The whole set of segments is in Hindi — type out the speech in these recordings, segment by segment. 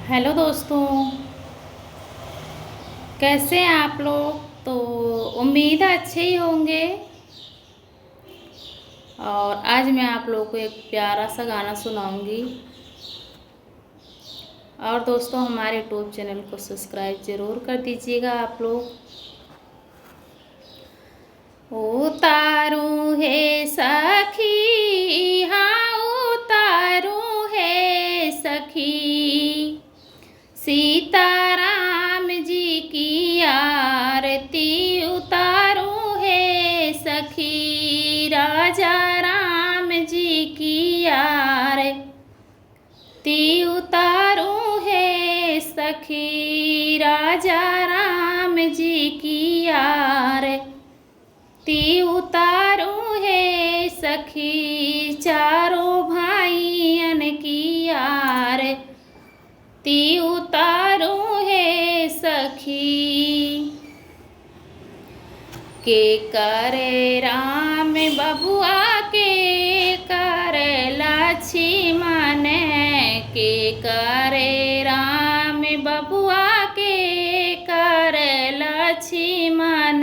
हेलो दोस्तों, कैसे हैं आप लोग। तो उम्मीद है अच्छे ही होंगे। और आज मैं आप लोगों को एक प्यारा सा गाना सुनाऊंगी। और दोस्तों, हमारे यूट्यूब चैनल को सब्सक्राइब ज़रूर कर दीजिएगा आप लोग। उतारू है सखी, हाँ उतारू है सखी, सीताराम जी की आरती उतारू है सखी, राजा राम जी की आरती उतारू है सखी, राजा राम जी की आरती उतारू है सखी, चारों भाइयन की आरती उतारू है सखी। के करे राम बबुआ के करे लक्ष्मण, के करे राम बबुआ के करे लक्ष्मण,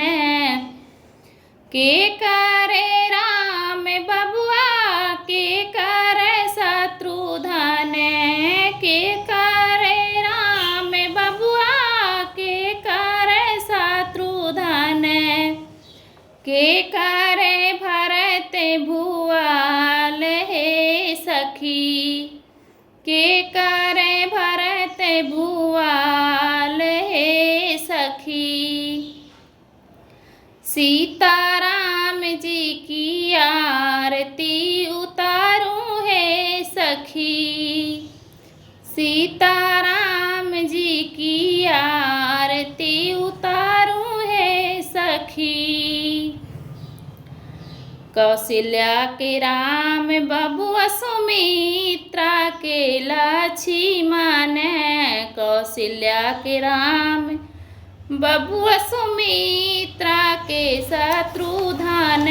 के करे राम बबुआ के करे शत्रुघ्न, के करे राम बबुआ के करे शत्रुघ्न, के करे भरत भुआल हे सखी, के करे भरत भुआल हे सखी, सीताराम जी की आरती उतारू है सखी, सीताराम जी की आरती उतारू है सखी। कौशल्या के राम बबुआ सुमित्रा के लक्ष्मण, कौशल्या के राम बबुआ सुमित्रा के शत्रुघ्न,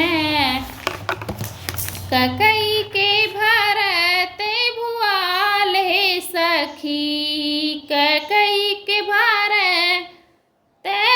कैकेयी के भरत भुआल हे सखी, कैकेयी के भरत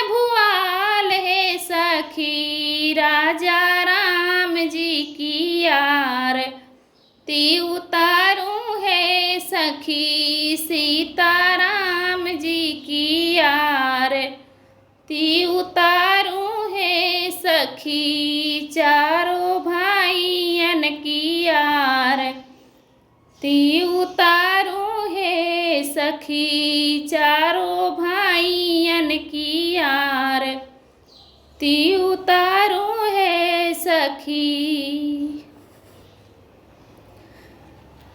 भुआल हे सखी, राजा राम जी की आरती उतारू है सखी, सीताराम जी की आरती उतारू है सखी, चारों भाइयन की आरती उतारू है सखी, चारों भाइयन की आरती उतारू है सखी।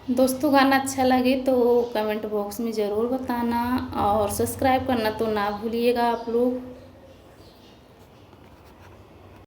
दोस्तों, गाना अच्छा लगे तो कमेंट बॉक्स में ज़रूर बताना और सब्सक्राइब करना तो ना भूलिएगा आप लोग।